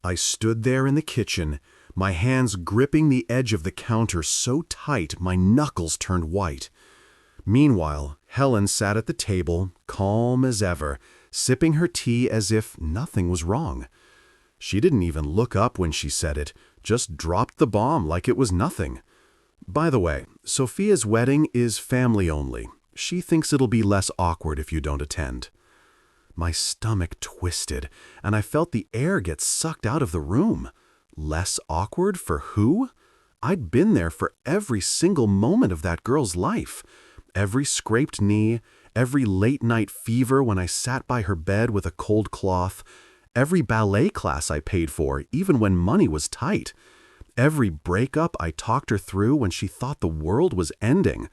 I stood there in the kitchen, my hands gripping the edge of the counter so tight my knuckles turned white. Meanwhile, Helen sat at the table, calm as ever, sipping her tea as if nothing was wrong. She didn't even look up when she said it, just dropped the bomb like it was nothing. By the way, Sophia's wedding is family only. She thinks it'll be less awkward if you don't attend. My stomach twisted, and I felt the air get sucked out of the room. Less awkward for who? I'd been there for every single moment of that girl's life. Every scraped knee, every late-night fever when I sat by her bed with a cold cloth, every ballet class I paid for, even when money was tight. Every breakup I talked her through when she thought the world was ending.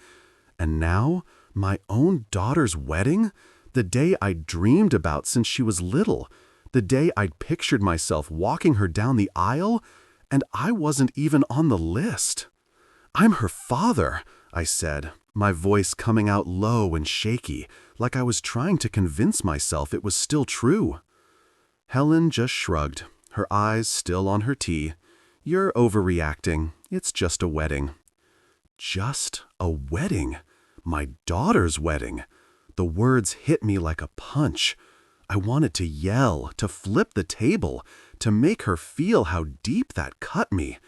And now, my own daughter's wedding? The day I'd dreamed about since she was little. The day I'd pictured myself walking her down the aisle, and I wasn't even on the list. "I'm her father," I said, my voice coming out low and shaky, like I was trying to convince myself it was still true. Helen just shrugged, her eyes still on her tea. "You're overreacting. It's just a wedding." Just a wedding? My daughter's wedding? The words hit me like a punch. I wanted to yell, to flip the table, to make her feel how deep that cut me.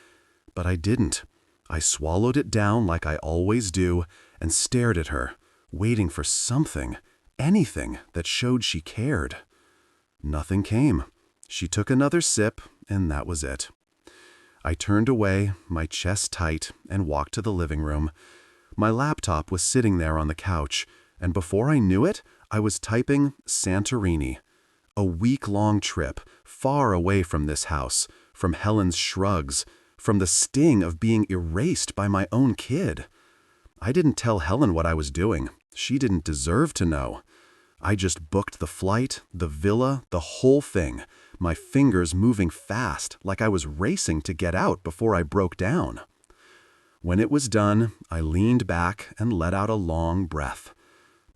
But I didn't. I swallowed it down like I always do and stared at her, waiting for something, anything that showed she cared. Nothing came. She took another sip, and that was it. I turned away, my chest tight, and walked to the living room. My laptop was sitting there on the couch, and before I knew it, I was typing Santorini. A week-long trip, far away from this house, from Helen's shrugs, from the sting of being erased by my own kid. I didn't tell Helen what I was doing. She didn't deserve to know. I just booked the flight, the villa, the whole thing, my fingers moving fast like I was racing to get out before I broke down. When it was done, I leaned back and let out a long breath.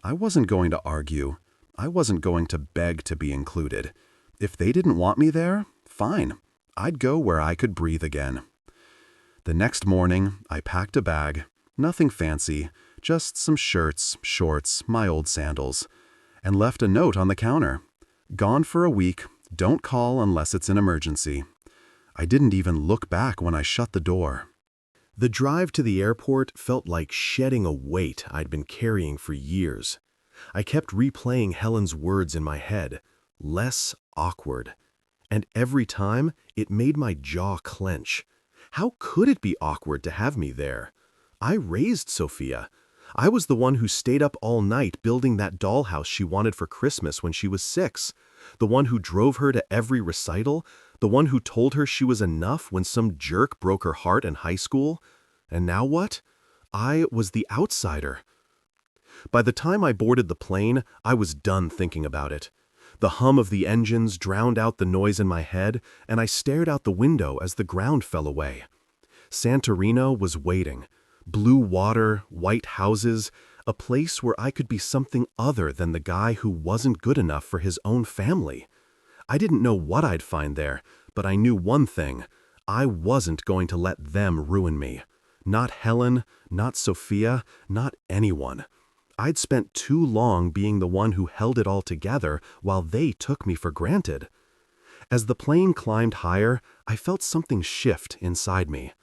I wasn't going to argue. I wasn't going to beg to be included. If they didn't want me there, fine. I'd go where I could breathe again. The next morning, I packed a bag. Nothing fancy, just some shirts, shorts, my old sandals, and left a note on the counter. "Gone for a week. Don't call unless it's an emergency." I didn't even look back when I shut the door. The drive to the airport felt like shedding a weight I'd been carrying for years. I kept replaying Helen's words in my head, "less awkward." And every time, it made my jaw clench. How could it be awkward to have me there? I raised Sophia. I was the one who stayed up all night building that dollhouse she wanted for Christmas when she was 6. The one who drove her to every recital. The one who told her she was enough when some jerk broke her heart in high school. And now what? I was the outsider. By the time I boarded the plane, I was done thinking about it. The hum of the engines drowned out the noise in my head, and I stared out the window as the ground fell away. Santorini was waiting. Blue water, white houses, a place where I could be something other than the guy who wasn't good enough for his own family. I didn't know what I'd find there, but I knew one thing. I wasn't going to let them ruin me. Not Helen, not Sophia, not anyone. I'd spent too long being the one who held it all together while they took me for granted. As the plane climbed higher, I felt something shift inside me.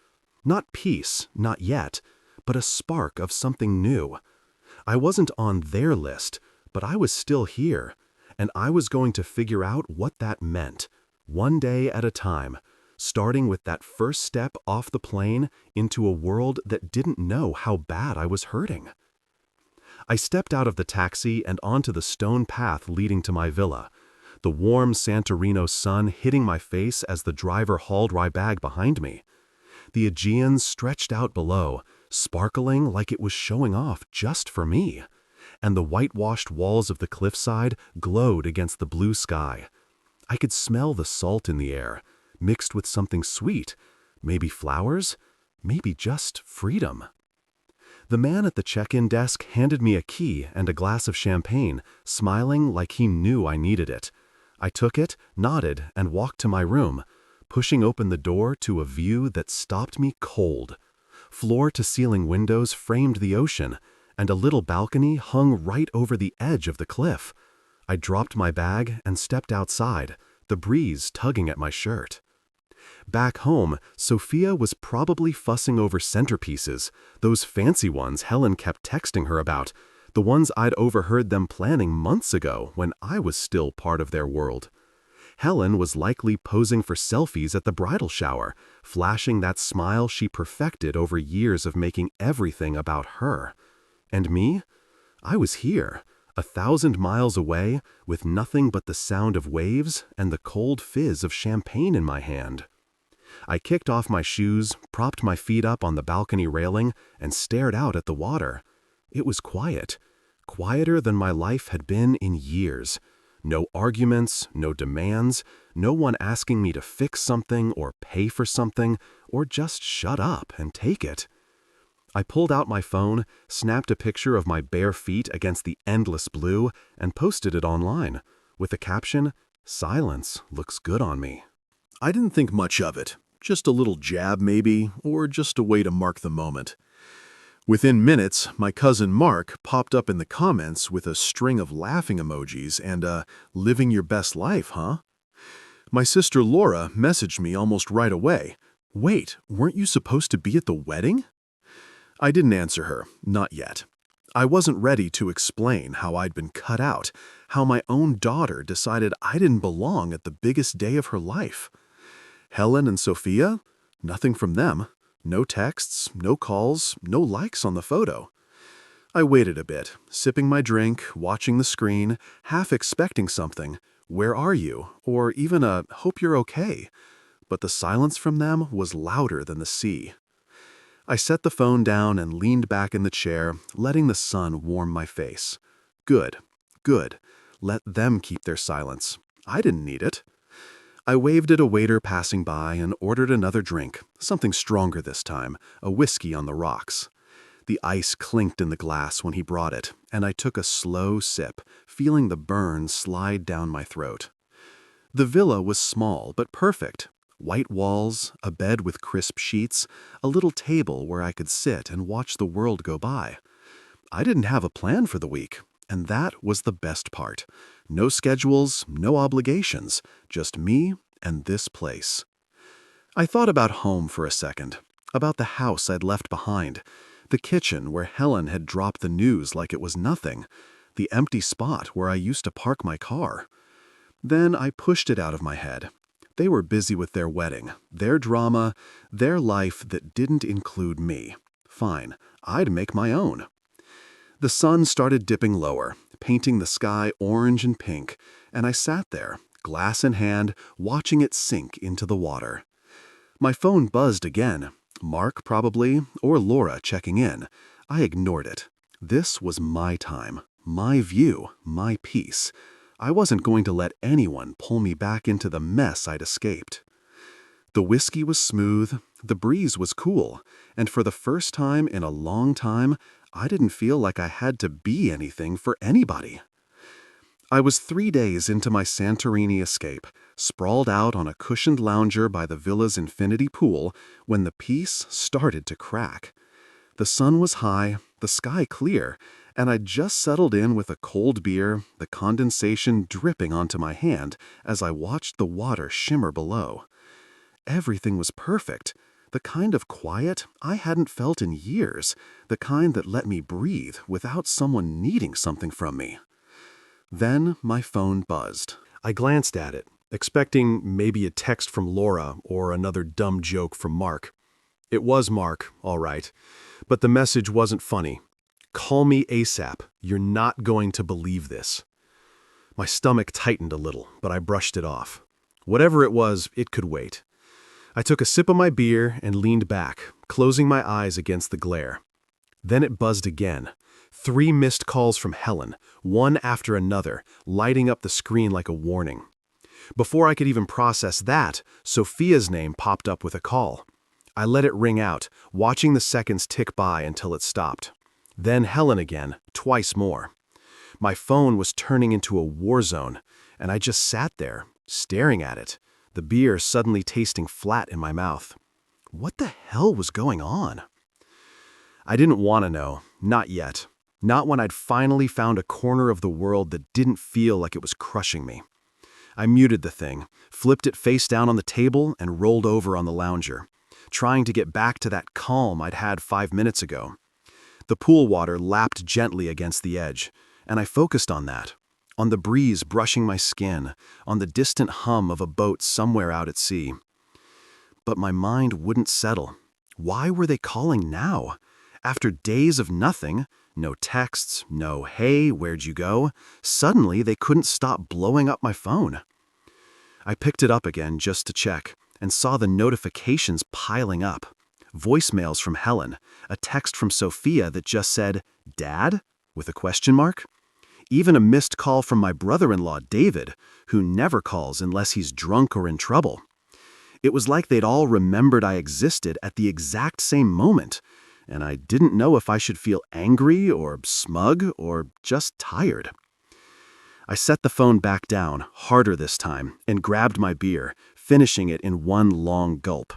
Not peace, not yet, but a spark of something new. I wasn't on their list, but I was still here, and I was going to figure out what that meant, one day at a time, starting with that first step off the plane into a world that didn't know how bad I was hurting. I stepped out of the taxi and onto the stone path leading to my villa, the warm Santorini sun hitting my face as the driver hauled my bag behind me. The Aegean stretched out below, sparkling like it was showing off just for me, and the whitewashed walls of the cliffside glowed against the blue sky. I could smell the salt in the air, mixed with something sweet, maybe flowers, maybe just freedom. The man at the check-in desk handed me a key and a glass of champagne, smiling like he knew I needed it. I took it, nodded, and walked to my room, pushing open the door to a view that stopped me cold. Floor-to-ceiling windows framed the ocean, and a little balcony hung right over the edge of the cliff. I dropped my bag and stepped outside, the breeze tugging at my shirt. Back home, Sophia was probably fussing over centerpieces, those fancy ones Helen kept texting her about, the ones I'd overheard them planning months ago when I was still part of their world. Helen was likely posing for selfies at the bridal shower, flashing that smile she perfected over years of making everything about her. And me? I was here, 1,000 miles away, with nothing but the sound of waves and the cold fizz of champagne in my hand. I kicked off my shoes, propped my feet up on the balcony railing, and stared out at the water. It was quiet, quieter than my life had been in years. No arguments, no demands, no one asking me to fix something or pay for something, or just shut up and take it. I pulled out my phone, snapped a picture of my bare feet against the endless blue, and posted it online, with the caption, "Silence looks good on me." I didn't think much of it, just a little jab maybe, or just a way to mark the moment. Within minutes, my cousin Mark popped up in the comments with a string of laughing emojis and a "living your best life, huh?" My sister Laura messaged me almost right away. "Wait, weren't you supposed to be at the wedding?" I didn't answer her, not yet. I wasn't ready to explain how I'd been cut out, how my own daughter decided I didn't belong at the biggest day of her life. Helen and Sophia? Nothing from them. No texts, no calls, no likes on the photo. I waited a bit, sipping my drink, watching the screen, half expecting something, "Where are you?" or even a "Hope you're okay." But the silence from them was louder than the sea. I set the phone down and leaned back in the chair, letting the sun warm my face. Good, good. Let them keep their silence. I didn't need it. I waved at a waiter passing by and ordered another drink, something stronger this time, a whiskey on the rocks. The ice clinked in the glass when he brought it, and I took a slow sip, feeling the burn slide down my throat. The villa was small but perfect. White walls, a bed with crisp sheets, a little table where I could sit and watch the world go by. I didn't have a plan for the week, and that was the best part. No schedules, no obligations, just me and this place. I thought about home for a second, about the house I'd left behind, the kitchen where Helen had dropped the news like it was nothing, the empty spot where I used to park my car. Then I pushed it out of my head. They were busy with their wedding, their drama, their life that didn't include me. Fine, I'd make my own. The sun started dipping lower, painting the sky orange and pink, and I sat there, glass in hand, watching it sink into the water. My phone buzzed again. Mark probably, or Laura checking in. I ignored it. This was my time, my view, my peace. I wasn't going to let anyone pull me back into the mess I'd escaped. The whiskey was smooth, the breeze was cool, and for the first time in a long time, I didn't feel like I had to be anything for anybody. I was 3 days into my Santorini escape, sprawled out on a cushioned lounger by the villa's infinity pool, when the peace started to crack. The sun was high, the sky clear, and I'd just settled in with a cold beer, the condensation dripping onto my hand as I watched the water shimmer below. Everything was perfect, the kind of quiet I hadn't felt in years, the kind that let me breathe without someone needing something from me. Then my phone buzzed. I glanced at it, expecting maybe a text from Laura or another dumb joke from Mark. It was Mark, all right, but the message wasn't funny. "Call me ASAP. You're not going to believe this." My stomach tightened a little, but I brushed it off. Whatever it was, it could wait. I took a sip of my beer and leaned back, closing my eyes against the glare. Then it buzzed again. 3 missed calls from Helen, one after another, lighting up the screen like a warning. Before I could even process that, Sophia's name popped up with a call. I let it ring out, watching the seconds tick by until it stopped. Then Helen again, twice more. My phone was turning into a war zone, and I just sat there, staring at it. the beer suddenly tasting flat in my mouth. What the hell was going on? I didn't want to know, not yet. Not when I'd finally found a corner of the world that didn't feel like it was crushing me. I muted the thing, flipped it face down on the table, and rolled over on the lounger, trying to get back to that calm I'd had 5 minutes ago. The pool water lapped gently against the edge, and I focused on that, on the breeze brushing my skin, on the distant hum of a boat somewhere out at sea. But my mind wouldn't settle. Why were they calling now? After days of nothing, no texts, no "Hey, where'd you go?" Suddenly they couldn't stop blowing up my phone. I picked it up again just to check, and saw the notifications piling up. Voicemails from Helen, a text from Sophia that just said, "Dad?" with a question mark. Even a missed call from my brother-in-law, David, who never calls unless he's drunk or in trouble. It was like they'd all remembered I existed at the exact same moment, and I didn't know if I should feel angry or smug or just tired. I set the phone back down, harder this time, and grabbed my beer, finishing it in one long gulp.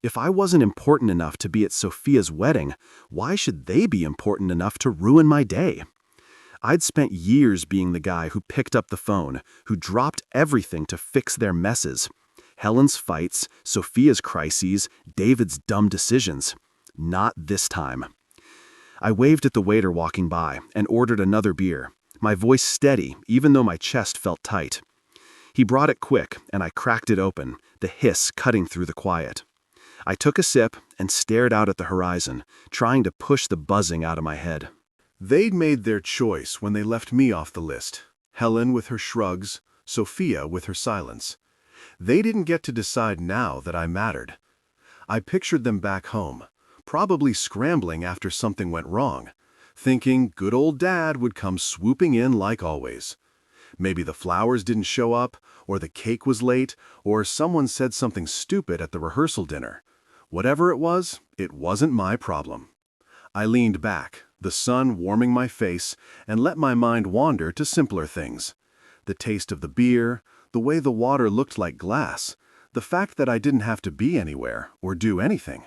If I wasn't important enough to be at Sophia's wedding, why should they be important enough to ruin my day? I'd spent years being the guy who picked up the phone, who dropped everything to fix their messes. Helen's fights, Sophia's crises, David's dumb decisions. Not this time. I waved at the waiter walking by and ordered another beer, my voice steady even though my chest felt tight. He brought it quick and I cracked it open, the hiss cutting through the quiet. I took a sip and stared out at the horizon, trying to push the buzzing out of my head. They'd made their choice when they left me off the list. Helen with her shrugs, Sophia with her silence. They didn't get to decide now that I mattered. I pictured them back home, probably scrambling after something went wrong, thinking good old Dad would come swooping in like always. Maybe the flowers didn't show up, or the cake was late, or someone said something stupid at the rehearsal dinner. Whatever it wasn't my problem. I leaned back, the sun warming my face, and let my mind wander to simpler things. The taste of the beer, the way the water looked like glass, the fact that I didn't have to be anywhere or do anything.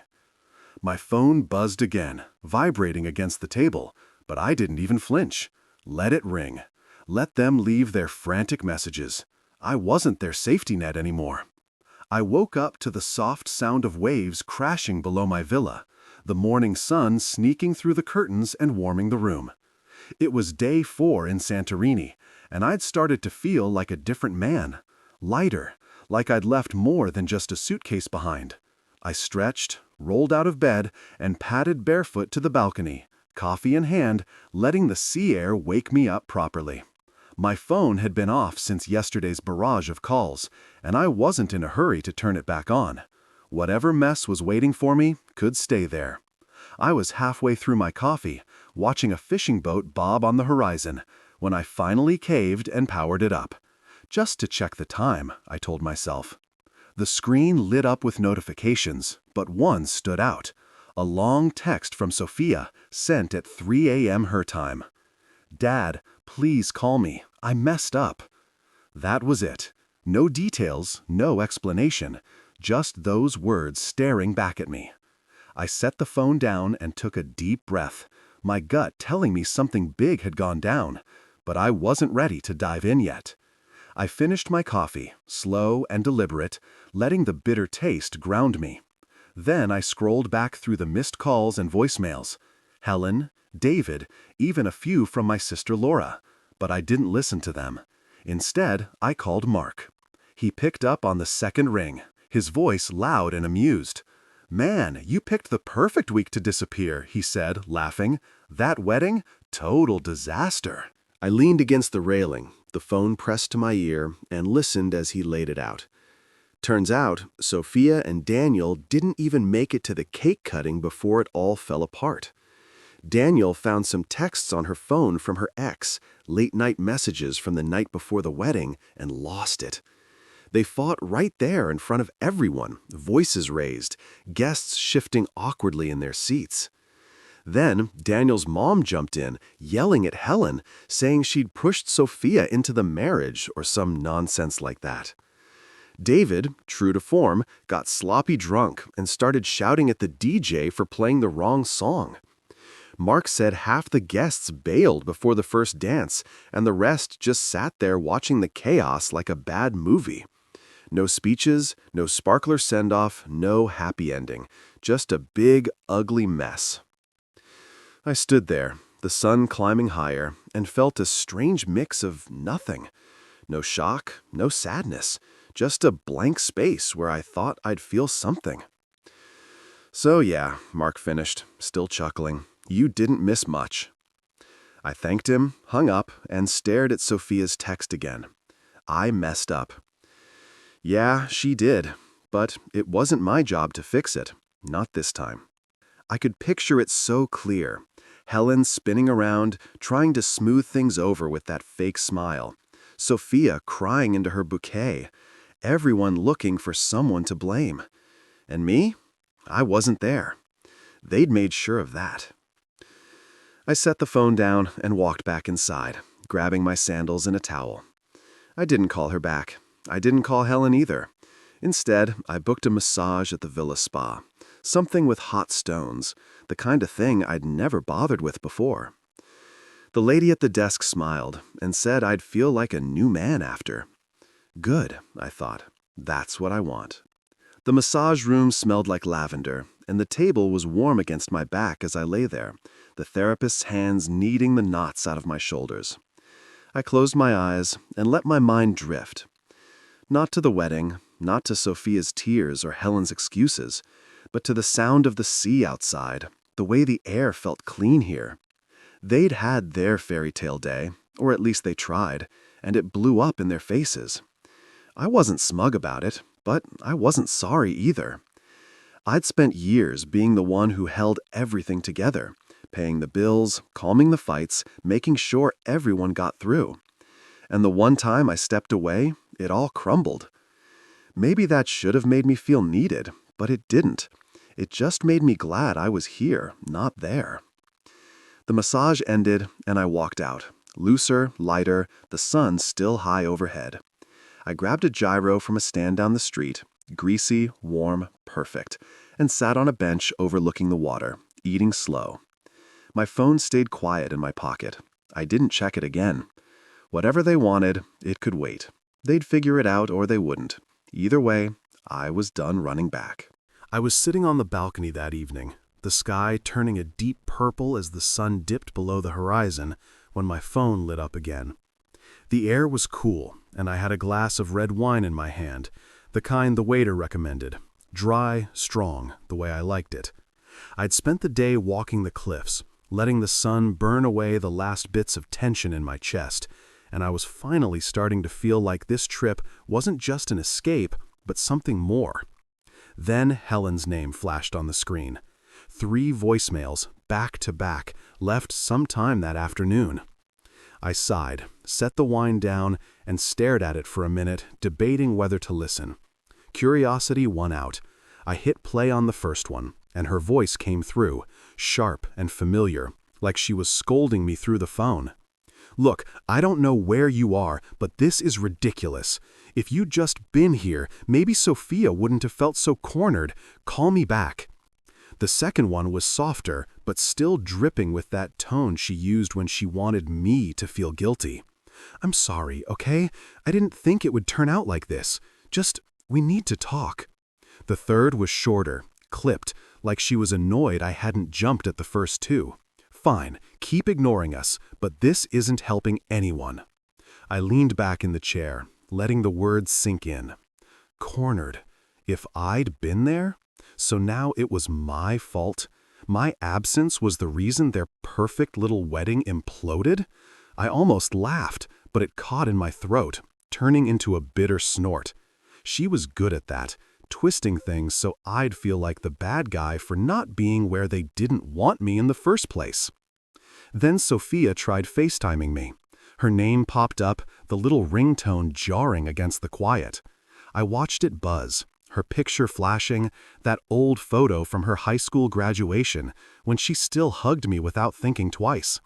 My phone buzzed again, vibrating against the table, but I didn't even flinch. Let it ring. Let them leave their frantic messages. I wasn't their safety net anymore. I woke up to the soft sound of waves crashing below my villa, the morning sun sneaking through the curtains and warming the room. It was day 4 in Santorini, and I'd started to feel like a different man, lighter, like I'd left more than just a suitcase behind. I stretched, rolled out of bed, and padded barefoot to the balcony, coffee in hand, letting the sea air wake me up properly. My phone had been off since yesterday's barrage of calls, and I wasn't in a hurry to turn it back on. Whatever mess was waiting for me could stay there. I was halfway through my coffee, watching a fishing boat bob on the horizon, when I finally caved and powered it up. Just to check the time, I told myself. The screen lit up with notifications, but one stood out. A long text from Sophia, sent at 3 a.m. her time. "Dad, please call me. I messed up." That was it. No details, no explanation. Just those words staring back at me. I set the phone down and took a deep breath, my gut telling me something big had gone down, but I wasn't ready to dive in yet. I finished my coffee, slow and deliberate, letting the bitter taste ground me. Then I scrolled back through the missed calls and voicemails. Helen, David, even a few from my sister Laura, but I didn't listen to them. Instead, I called Mark. He picked up on the second ring, his voice loud and amused. "Man, you picked the perfect week to disappear," he said, laughing. "That wedding? Total disaster." I leaned against the railing, the phone pressed to my ear, and listened as he laid it out. Turns out, Sophia and Daniel didn't even make it to the cake cutting before it all fell apart. Daniel found some texts on her phone from her ex, late-night messages from the night before the wedding, and lost it. They fought right there in front of everyone, voices raised, guests shifting awkwardly in their seats. Then Daniel's mom jumped in, yelling at Helen, saying she'd pushed Sophia into the marriage or some nonsense like that. David, true to form, got sloppy drunk and started shouting at the DJ for playing the wrong song. Mark said half the guests bailed before the first dance, and the rest just sat there watching the chaos like a bad movie. No speeches, no sparkler send-off, no happy ending. Just a big, ugly mess. I stood there, the sun climbing higher, and felt a strange mix of nothing. No shock, no sadness, just a blank space where I thought I'd feel something. "So yeah," Mark finished, still chuckling, "you didn't miss much." I thanked him, hung up, and stared at Sophia's text again. I messed up. Yeah, she did, but it wasn't my job to fix it, not this time. I could picture it so clear. Helen spinning around, trying to smooth things over with that fake smile. Sophia crying into her bouquet. Everyone looking for someone to blame. And me? I wasn't there. They'd made sure of that. I set the phone down and walked back inside, grabbing my sandals and a towel. I didn't call her back. I didn't call Helen either. Instead, I booked a massage at the Villa Spa. Something with hot stones, the kind of thing I'd never bothered with before. The lady at the desk smiled and said I'd feel like a new man after. Good, I thought. That's what I want. The massage room smelled like lavender, and the table was warm against my back as I lay there, the therapist's hands kneading the knots out of my shoulders. I closed my eyes and let my mind drift. Not to the wedding, not to Sophia's tears or Helen's excuses, but to the sound of the sea outside, the way the air felt clean here. They'd had their fairy tale day, or at least they tried, and it blew up in their faces. I wasn't smug about it, but I wasn't sorry either. I'd spent years being the one who held everything together, paying the bills, calming the fights, making sure everyone got through. And the one time I stepped away, it all crumbled. Maybe that should have made me feel needed, but it didn't. It just made me glad I was here, not there. The massage ended, and I walked out, looser, lighter, the sun still high overhead. I grabbed a gyro from a stand down the street, greasy, warm, perfect, and sat on a bench overlooking the water, eating slow. My phone stayed quiet in my pocket. I didn't check it again. Whatever they wanted, it could wait. They'd figure it out or they wouldn't. Either way, I was done running back. I was sitting on the balcony that evening, the sky turning a deep purple as the sun dipped below the horizon, when my phone lit up again. The air was cool, and I had a glass of red wine in my hand, the kind the waiter recommended, dry, strong, the way I liked it. I'd spent the day walking the cliffs, letting the sun burn away the last bits of tension in my chest, and I was finally starting to feel like this trip wasn't just an escape, but something more. Then Helen's name flashed on the screen. 3 voicemails, back to back, left sometime that afternoon. I sighed, set the wine down, and stared at it for a minute, debating whether to listen. Curiosity won out. I hit play on the first one, and her voice came through, sharp and familiar, like she was scolding me through the phone. "Look, I don't know where you are, but this is ridiculous. If you'd just been here, maybe Sophia wouldn't have felt so cornered. Call me back." The second one was softer, but still dripping with that tone she used when she wanted me to feel guilty. "I'm sorry, okay? I didn't think it would turn out like this. Just, we need to talk." The third was shorter, clipped, like she was annoyed I hadn't jumped at the first 2. "Fine, keep ignoring us, but this isn't helping anyone." I leaned back in the chair, letting the words sink in. Cornered. If I'd been there? So now it was my fault? My absence was the reason their perfect little wedding imploded? I almost laughed, but it caught in my throat, turning into a bitter snort. She was good at that, twisting things so I'd feel like the bad guy for not being where they didn't want me in the first place. Then Sophia tried FaceTiming me. Her name popped up, the little ringtone jarring against the quiet. I watched it buzz, her picture flashing, that old photo from her high school graduation, when she still hugged me without thinking twice.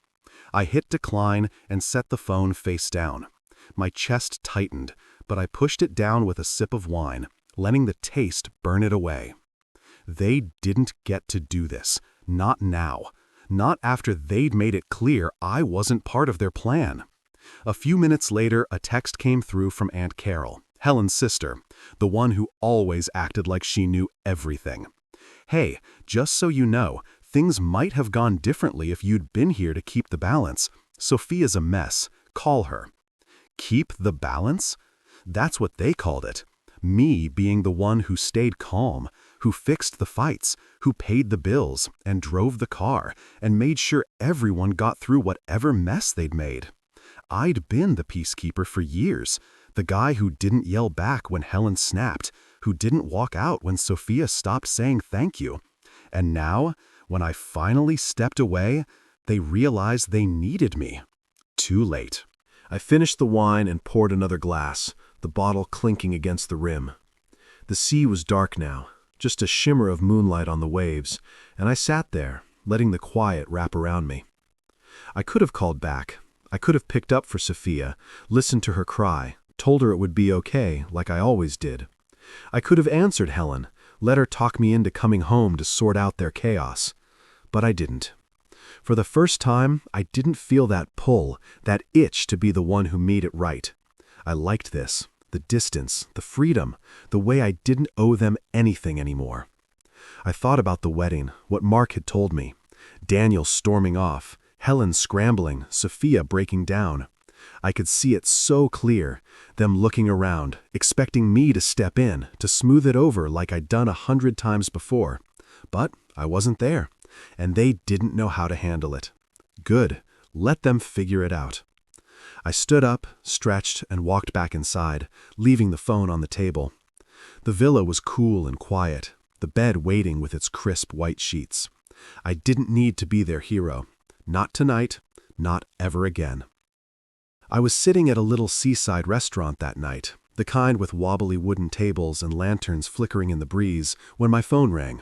I hit decline and set the phone face down. My chest tightened, but I pushed it down with a sip of wine, letting the taste burn it away. They didn't get to do this. Not now. Not after they'd made it clear I wasn't part of their plan. A few minutes later, a text came through from Aunt Carol, Helen's sister, the one who always acted like she knew everything. "Hey, just so you know, things might have gone differently if you'd been here to keep the balance. Sophia's a mess. Call her." Keep the balance? That's what they called it. Me being the one who stayed calm, who fixed the fights, who paid the bills, and drove the car, and made sure everyone got through whatever mess they'd made. I'd been the peacekeeper for years, the guy who didn't yell back when Helen snapped, who didn't walk out when Sophia stopped saying thank you. And now, when I finally stepped away, they realized they needed me. Too late. I finished the wine and poured another glass, the bottle clinking against the rim. The sea was dark now, just a shimmer of moonlight on the waves, and I sat there, letting the quiet wrap around me. I could have called back. I could have picked up for Sophia, listened to her cry, told her it would be okay, like I always did. I could have answered Helen, let her talk me into coming home to sort out their chaos. But I didn't. For the first time, I didn't feel that pull, that itch to be the one who made it right. I liked this, the distance, the freedom, the way I didn't owe them anything anymore. I thought about the wedding, what Mark had told me. Daniel storming off, Helen scrambling, Sophia breaking down. I could see it so clear, them looking around, expecting me to step in, to smooth it over like I'd done 100 times before. But I wasn't there, and they didn't know how to handle it. Good, let them figure it out. I stood up, stretched, and walked back inside, leaving the phone on the table. The villa was cool and quiet, the bed waiting with its crisp white sheets. I didn't need to be their hero. Not tonight, not ever again. I was sitting at a little seaside restaurant that night, the kind with wobbly wooden tables and lanterns flickering in the breeze, when my phone rang.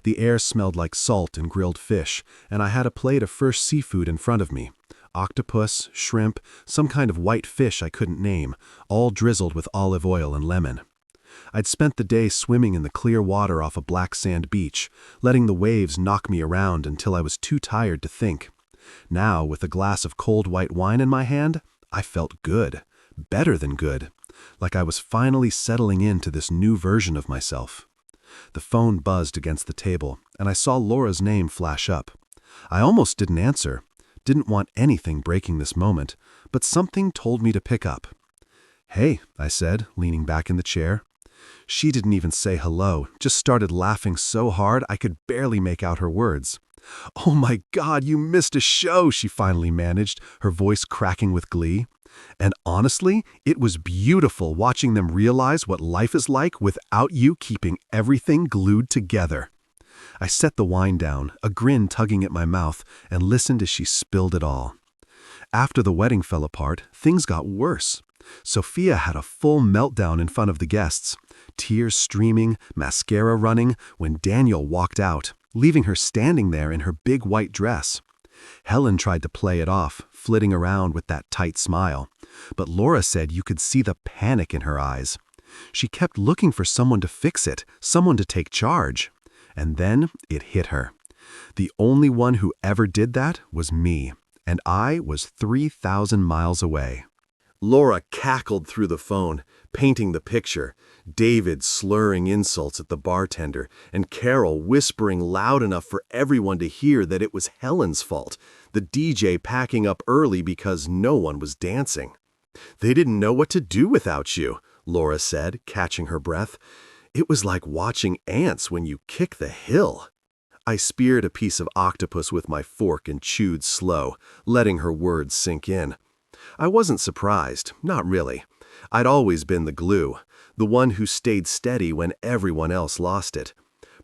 The air smelled like salt and grilled fish, and I had a plate of fresh seafood in front of me. Octopus, shrimp, some kind of white fish I couldn't name, all drizzled with olive oil and lemon. I'd spent the day swimming in the clear water off a black sand beach, letting the waves knock me around until I was too tired to think. Now, with a glass of cold white wine in my hand, I felt good, better than good, like I was finally settling into this new version of myself. The phone buzzed against the table, and I saw Laura's name flash up. I almost didn't answer, didn't want anything breaking this moment, but something told me to pick up. "Hey," I said, leaning back in the chair. She didn't even say hello, just started laughing so hard I could barely make out her words. "Oh my God, you missed a show," she finally managed, her voice cracking with glee. And honestly, it was beautiful watching them realize what life is like without you keeping everything glued together. I set the wine down, a grin tugging at my mouth, and listened as she spilled it all. After the wedding fell apart, things got worse. Sophia had a full meltdown in front of the guests, tears streaming, mascara running, when Daniel walked out, leaving her standing there in her big white dress. Helen tried to play it off, flitting around with that tight smile, but Laura said you could see the panic in her eyes. She kept looking for someone to fix it, someone to take charge. And then it hit her. The only one who ever did that was me, and I was 3,000 miles away. Laura cackled through the phone, painting the picture, David slurring insults at the bartender, and Carol whispering loud enough for everyone to hear that it was Helen's fault, the DJ packing up early because no one was dancing. "They didn't know what to do without you," Laura said, catching her breath. "It was like watching ants when you kick the hill." I speared a piece of octopus with my fork and chewed slow, letting her words sink in. I wasn't surprised, not really. I'd always been the glue, the one who stayed steady when everyone else lost it.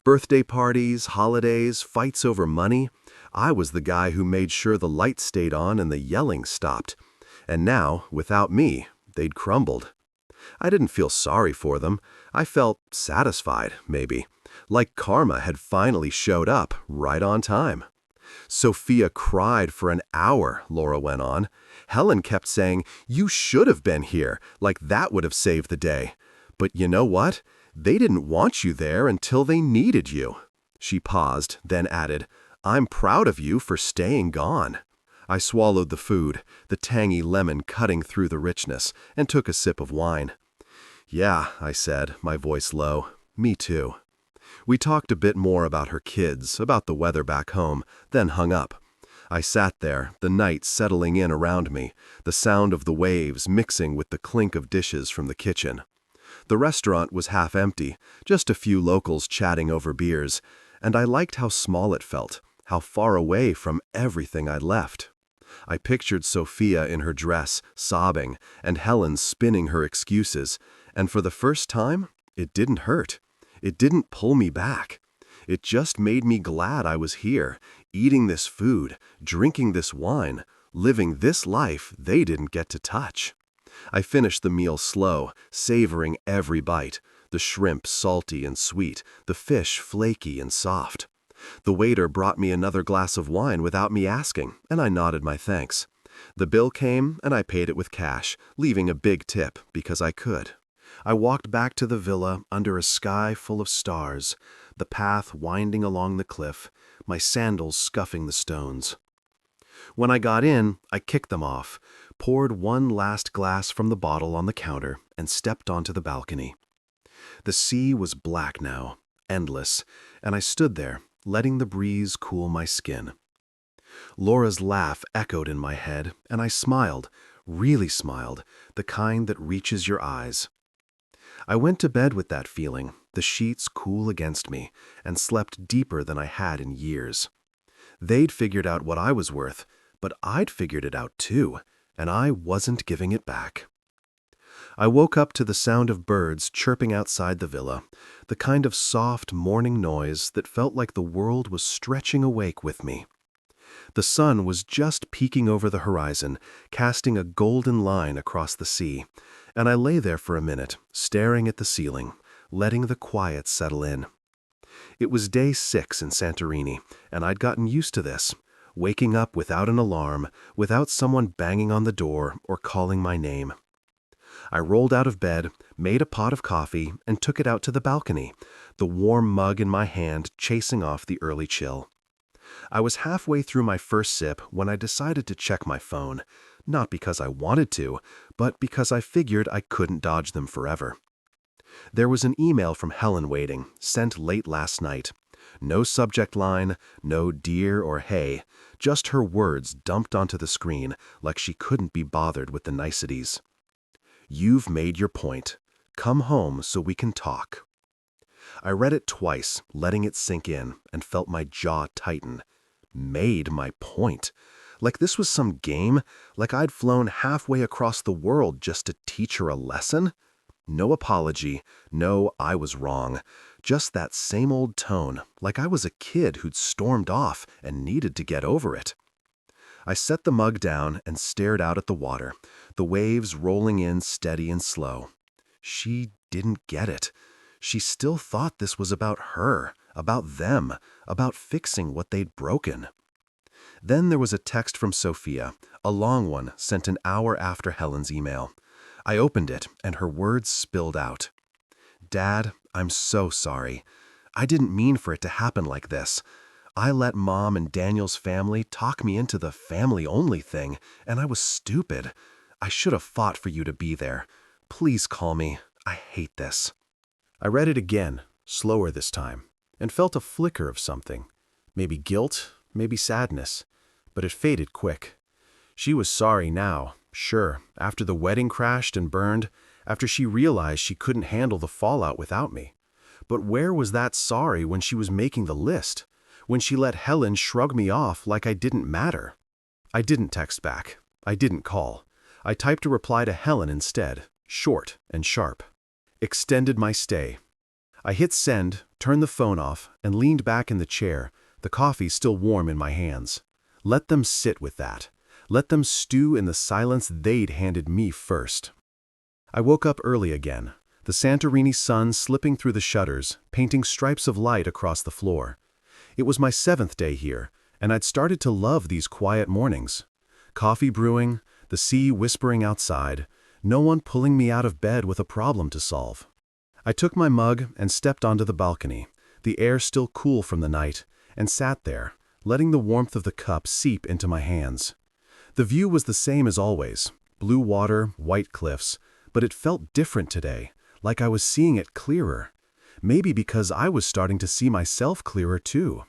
Birthday parties, holidays, fights over money. I was the guy who made sure the lights stayed on and the yelling stopped. And now, without me, they'd crumbled. I didn't feel sorry for them. I felt satisfied, maybe, like karma had finally showed up right on time. Sophia cried for an hour, Laura went on. Helen kept saying, "You should have been here," like that would have saved the day. But you know what? They didn't want you there until they needed you. She paused, then added, "I'm proud of you for staying gone." I swallowed the food, the tangy lemon cutting through the richness, and took a sip of wine. "Yeah," I said, my voice low. "Me too." We talked a bit more about her kids, about the weather back home, then hung up. I sat there, the night settling in around me, the sound of the waves mixing with the clink of dishes from the kitchen. The restaurant was half empty, just a few locals chatting over beers, and I liked how small it felt, how far away from everything I'd left. I pictured Sophia in her dress, sobbing, and Helen spinning her excuses, and for the first time, it didn't hurt. It didn't pull me back. It just made me glad I was here, eating this food, drinking this wine, living this life they didn't get to touch. I finished the meal slow, savoring every bite, the shrimp salty and sweet, the fish flaky and soft. The waiter brought me another glass of wine without me asking, and I nodded my thanks. The bill came, and I paid it with cash, leaving a big tip because I could. I walked back to the villa under a sky full of stars, the path winding along the cliff, my sandals scuffing the stones. When I got in, I kicked them off, poured one last glass from the bottle on the counter, and stepped onto the balcony. The sea was black now, endless, and I stood there, letting the breeze cool my skin. Laura's laugh echoed in my head, and I smiled, really smiled, the kind that reaches your eyes. I went to bed with that feeling, the sheets cool against me, and slept deeper than I had in years. They'd figured out what I was worth, but I'd figured it out too, and I wasn't giving it back. I woke up to the sound of birds chirping outside the villa, the kind of soft morning noise that felt like the world was stretching awake with me. The sun was just peeking over the horizon, casting a golden line across the sea, and I lay there for a minute, staring at the ceiling, letting the quiet settle in. It was day 6 in Santorini, and I'd gotten used to this, waking up without an alarm, without someone banging on the door or calling my name. I rolled out of bed, made a pot of coffee, and took it out to the balcony, the warm mug in my hand chasing off the early chill. I was halfway through my first sip when I decided to check my phone, not because I wanted to, but because I figured I couldn't dodge them forever. There was an email from Helen waiting, sent late last night. No subject line, no dear or hey, just her words dumped onto the screen like she couldn't be bothered with the niceties. "You've made your point. Come home so we can talk." I read it twice, letting it sink in, and felt my jaw tighten. Made my point. Like this was some game, like I'd flown halfway across the world just to teach her a lesson? No apology, no I was wrong. Just that same old tone, like I was a kid who'd stormed off and needed to get over it. I set the mug down and stared out at the water, the waves rolling in steady and slow. She didn't get it. She still thought this was about her, about them, about fixing what they'd broken. Then there was a text from Sophia, a long one sent an hour after Helen's email. I opened it, and her words spilled out. "Dad, I'm so sorry. I didn't mean for it to happen like this. I let Mom and Daniel's family talk me into the family-only thing, and I was stupid. I should have fought for you to be there. Please call me. I hate this." I read it again, slower this time, and felt a flicker of something. Maybe guilt, maybe sadness, but it faded quick. She was sorry now, sure, after the wedding crashed and burned, after she realized she couldn't handle the fallout without me. But where was that sorry when she was making the list? When she let Helen shrug me off like I didn't matter? I didn't text back. I didn't call. I typed a reply to Helen instead, short and sharp. Extended my stay. I hit send, turned the phone off, and leaned back in the chair, the coffee still warm in my hands. Let them sit with that. Let them stew in the silence they'd handed me first. I woke up early again, the Santorini sun slipping through the shutters, painting stripes of light across the floor. It was my 7th day here, And I'd started to love these quiet mornings. Coffee brewing, the sea whispering outside, no one pulling me out of bed with a problem to solve. I took my mug and stepped onto the balcony, the air still cool from the night, and sat there, letting the warmth of the cup seep into my hands. The view was the same as always, blue water, white cliffs, but it felt different today, like I was seeing it clearer. Maybe because I was starting to see myself clearer too.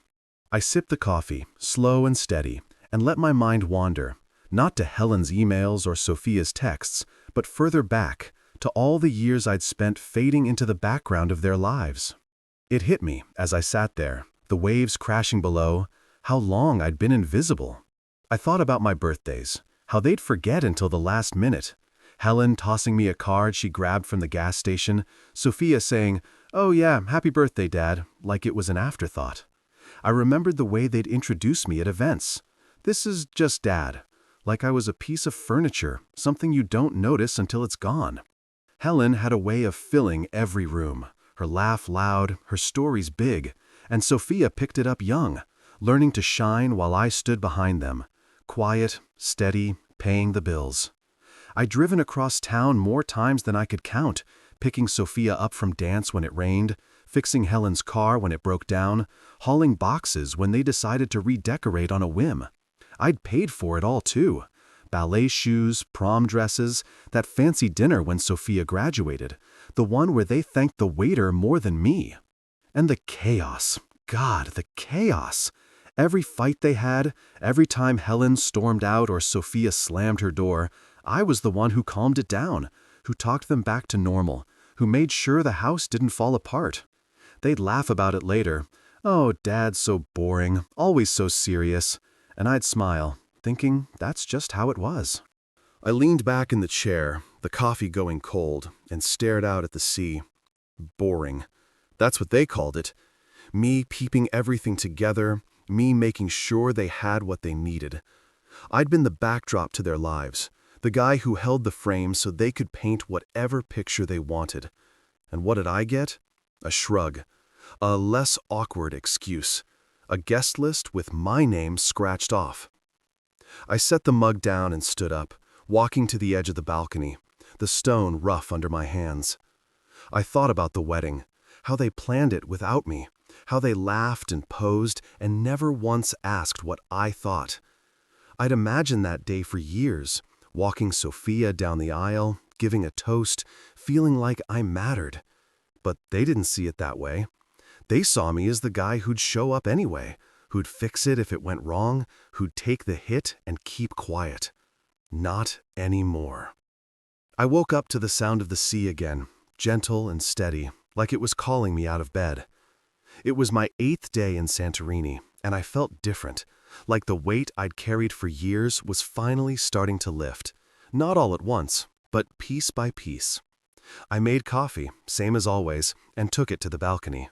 I sipped the coffee, slow and steady, and let my mind wander, not to Helen's emails or Sophia's texts, but further back, to all the years I'd spent fading into the background of their lives. It hit me as I sat there, the waves crashing below, how long I'd been invisible. I thought about my birthdays, how they'd forget until the last minute. Helen tossing me a card she grabbed from the gas station, Sophia saying, "Oh yeah, happy birthday, Dad," like it was an afterthought. I remembered the way they'd introduce me at events. "This is just Dad," like I was a piece of furniture, something you don't notice until it's gone. Helen had a way of filling every room, her laugh loud, her stories big, and Sophia picked it up young, learning to shine while I stood behind them, quiet, steady, paying the bills. I'd driven across town more times than I could count, picking Sophia up from dance when it rained, fixing Helen's car when it broke down, hauling boxes when they decided to redecorate on a whim. I'd paid for it all too. Ballet shoes, prom dresses, that fancy dinner when Sophia graduated, the one where they thanked the waiter more than me. And the chaos. God, the chaos. Every fight they had, every time Helen stormed out or Sophia slammed her door, I was the one who calmed it down, who talked them back to normal, who made sure the house didn't fall apart. They'd laugh about it later. "Oh, Dad's so boring, always so serious." And I'd smile, thinking that's just how it was. I leaned back in the chair, the coffee going cold, and stared out at the sea. Boring. That's what they called it. Me keeping everything together, me making sure they had what they needed. I'd been the backdrop to their lives, the guy who held the frame so they could paint whatever picture they wanted. And what did I get? A shrug. A less awkward excuse. A guest list with my name scratched off. I set the mug down and stood up, walking to the edge of the balcony, the stone rough under my hands. I thought about the wedding, how they planned it without me, how they laughed and posed and never once asked what I thought. I'd imagined that day for years, walking Sophia down the aisle, giving a toast, feeling like I mattered. But they didn't see it that way. They saw me as the guy who'd show up anyway, who'd fix it if it went wrong, who'd take the hit and keep quiet. Not anymore. I woke up to the sound of the sea again, gentle and steady, like it was calling me out of bed. It was my 8th day in Santorini, and I felt different, like the weight I'd carried for years was finally starting to lift. Not all at once, but piece by piece. I made coffee, same as always, and took it to the balcony.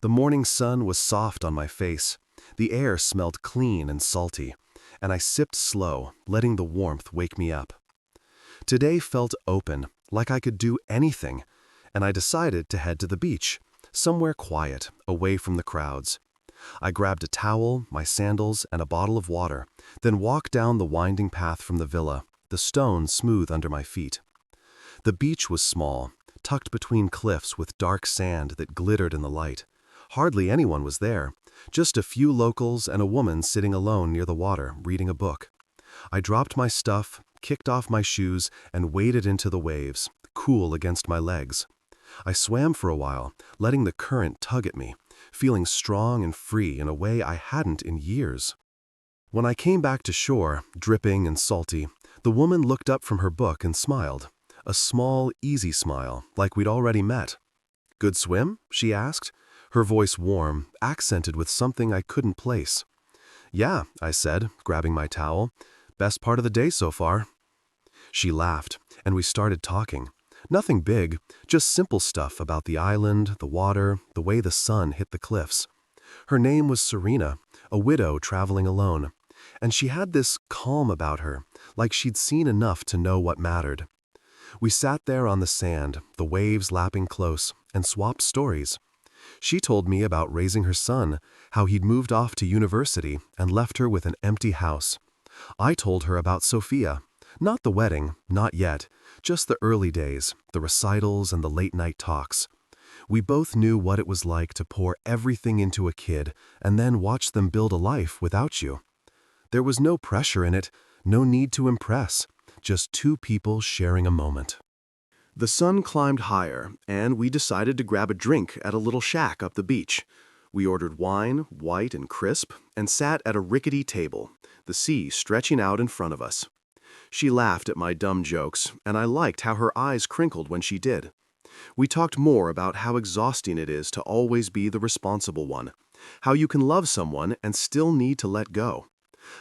The morning sun was soft on my face. The air smelled clean and salty, and I sipped slow, letting the warmth wake me up. Today felt open, like I could do anything, and I decided to head to the beach, somewhere quiet, away from the crowds. I grabbed a towel, my sandals, and a bottle of water, then walked down the winding path from the villa, the stone smooth under my feet. The beach was small, tucked between cliffs with dark sand that glittered in the light. Hardly anyone was there, just a few locals and a woman sitting alone near the water, reading a book. I dropped my stuff, kicked off my shoes, and waded into the waves, cool against my legs. I swam for a while, letting the current tug at me, feeling strong and free in a way I hadn't in years. When I came back to shore, dripping and salty, the woman looked up from her book and smiled. A small, easy smile, like we'd already met. "Good swim?" she asked, her voice warm, accented with something I couldn't place. "Yeah," I said, grabbing my towel. "Best part of the day so far." She laughed, and we started talking. Nothing big, just simple stuff about the island, the water, the way the sun hit the cliffs. Her name was Serena, a widow traveling alone, and she had this calm about her, like she'd seen enough to know what mattered. We sat there on the sand, the waves lapping close, and swapped stories. She told me about raising her son, how he'd moved off to university and left her with an empty house. I told her about Sophia. Not the wedding, not yet, just the early days, the recitals and the late-night talks. We both knew what it was like to pour everything into a kid and then watch them build a life without you. There was no pressure in it, no need to impress, just two people sharing a moment. The sun climbed higher, and we decided to grab a drink at a little shack up the beach. We ordered wine, white and crisp, and sat at a rickety table, the sea stretching out in front of us. She laughed at my dumb jokes, and I liked how her eyes crinkled when she did. We talked more about how exhausting it is to always be the responsible one, how you can love someone and still need to let go.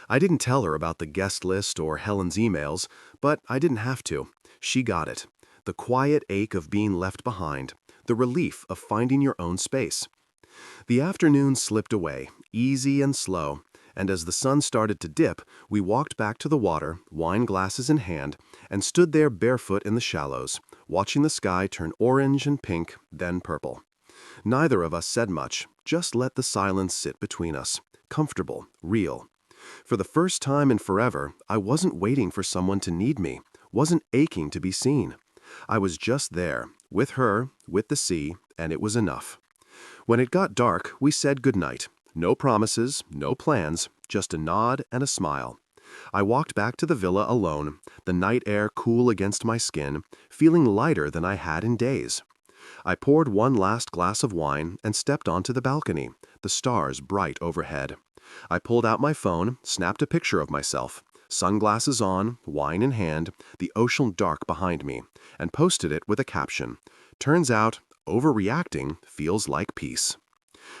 I didn't tell her about the guest list or Helen's emails, but I didn't have to. She got it. The quiet ache of being left behind, the relief of finding your own space. The afternoon slipped away, easy and slow, and as the sun started to dip, we walked back to the water, wine glasses in hand, and stood there barefoot in the shallows, watching the sky turn orange and pink, then purple. Neither of us said much, just let the silence sit between us, comfortable, real. For the first time in forever, I wasn't waiting for someone to need me, wasn't aching to be seen. I was just there, with her, with the sea, and it was enough. When it got dark, we said goodnight. No promises, no plans, just a nod and a smile. I walked back to the villa alone, the night air cool against my skin, feeling lighter than I had in days. I poured one last glass of wine and stepped onto the balcony, the stars bright overhead. I pulled out my phone, snapped a picture of myself, sunglasses on, wine in hand, the ocean dark behind me, and posted it with a caption. Turns out, overreacting feels like peace.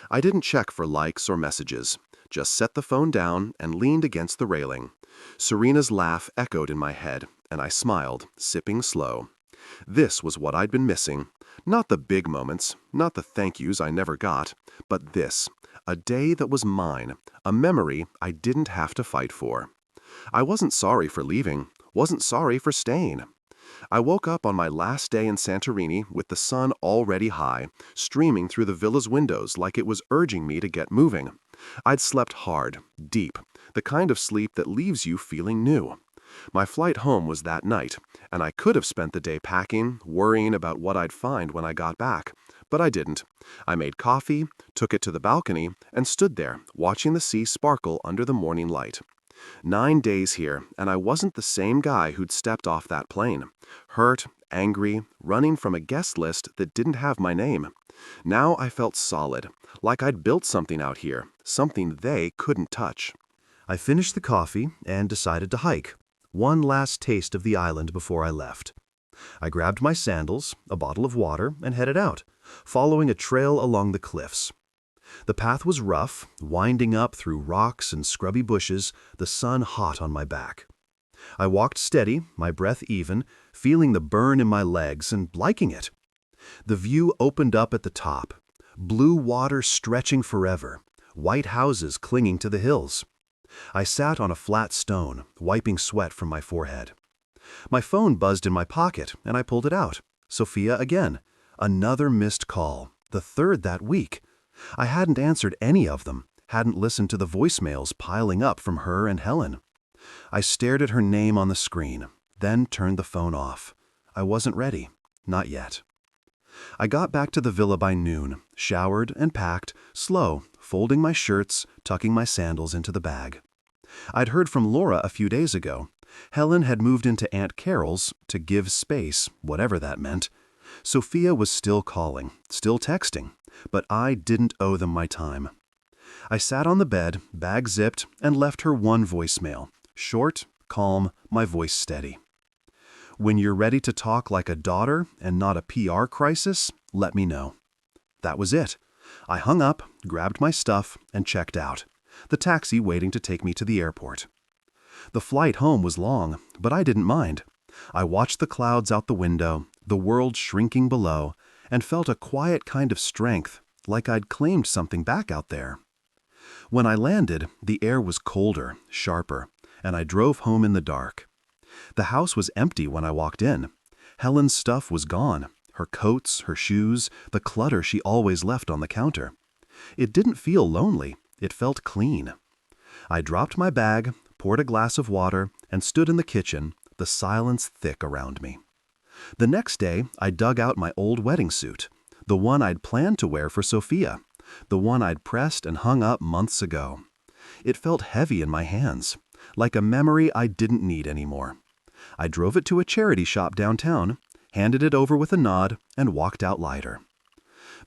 I didn't check for likes or messages, just set the phone down and leaned against the railing. Serena's laugh echoed in my head, and I smiled, sipping slow. This was what I'd been missing. Not the big moments, not the thank yous I never got, but this, a day that was mine, a memory I didn't have to fight for. I wasn't sorry for leaving, wasn't sorry for staying. I woke up on my last day in Santorini with the sun already high, streaming through the villa's windows like it was urging me to get moving. I'd slept hard, deep, the kind of sleep that leaves you feeling new. My flight home was that night, and I could have spent the day packing, worrying about what I'd find when I got back. But I didn't. I made coffee, took it to the balcony, and stood there, watching the sea sparkle under the morning light. 9 days here, and I wasn't the same guy who'd stepped off that plane. Hurt, angry, running from a guest list that didn't have my name. Now I felt solid, like I'd built something out here, something they couldn't touch. I finished the coffee and decided to hike. One last taste of the island before I left. I grabbed my sandals, a bottle of water, and headed out, following a trail along the cliffs. The path was rough, winding up through rocks and scrubby bushes, the sun hot on my back. I walked steady, my breath even, feeling the burn in my legs and liking it. The view opened up at the top, blue water stretching forever, white houses clinging to the hills. I sat on a flat stone, wiping sweat from my forehead. My phone buzzed in my pocket, and I pulled it out. Sophia again. Another missed call, the third that week. I hadn't answered any of them, hadn't listened to the voicemails piling up from her and Helen. I stared at her name on the screen, then turned the phone off. I wasn't ready. Not yet. I got back to the villa by noon, showered and packed, slow, folding my shirts, tucking my sandals into the bag. I'd heard from Laura a few days ago. Helen had moved into Aunt Carol's to give space, whatever that meant. Sophia was still calling, still texting, but I didn't owe them my time. I sat on the bed, bag zipped, and left her one voicemail. Short, calm, my voice steady. When you're ready to talk like a daughter and not a PR crisis, let me know. That was it. I hung up, grabbed my stuff, and checked out, the taxi waiting to take me to the airport. The flight home was long, but I didn't mind. I watched the clouds out the window, the world shrinking below, and felt a quiet kind of strength, like I'd claimed something back out there. When I landed, the air was colder, sharper, and I drove home in the dark. The house was empty when I walked in. Helen's stuff was gone. her coats, her shoes, the clutter she always left on the counter. It didn't feel lonely, it felt clean. I dropped my bag, poured a glass of water, and stood in the kitchen, the silence thick around me. The next day, I dug out my old wedding suit, the one I'd planned to wear for Sophia, the one I'd pressed and hung up months ago. It felt heavy in my hands, like a memory I didn't need anymore. I drove it to a charity shop downtown, handed it over with a nod, and walked out lighter.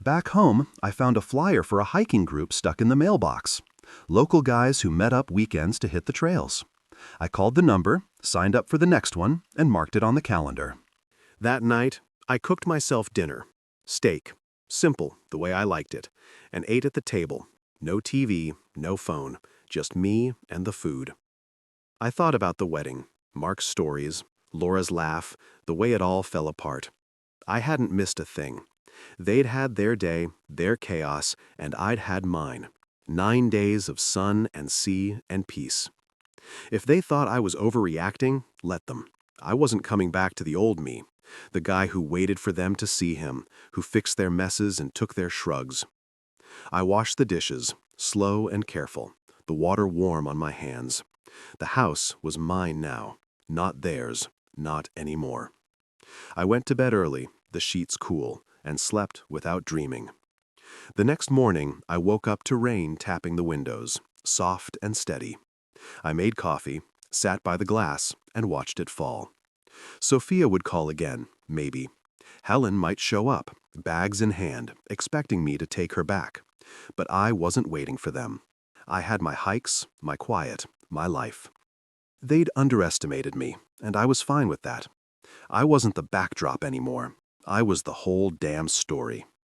Back home, I found a flyer for a hiking group stuck in the mailbox. Local guys who met up weekends to hit the trails. I called the number, signed up for the next one, and marked it on the calendar. That night, I cooked myself dinner. Steak. Simple, the way I liked it. And ate at the table. No TV, no phone. Just me and the food. I thought about the wedding, Mark's stories, Laura's laugh, the way it all fell apart. I hadn't missed a thing. They'd had their day, their chaos, and I'd had mine. 9 days of sun and sea and peace. If they thought I was overreacting, let them. I wasn't coming back to the old me, the guy who waited for them to see him, who fixed their messes and took their shrugs. I washed the dishes, slow and careful, the water warm on my hands. The house was mine now, not theirs, not anymore. I went to bed early, the sheets cool, and slept without dreaming. The next morning, I woke up to rain tapping the windows, soft and steady. I made coffee, sat by the glass, and watched it fall. Sophia would call again, maybe. Helen might show up, bags in hand, expecting me to take her back. But I wasn't waiting for them. I had my hikes, my quiet, my life. They'd underestimated me, and I was fine with that. I wasn't the backdrop anymore. I was the whole damn story.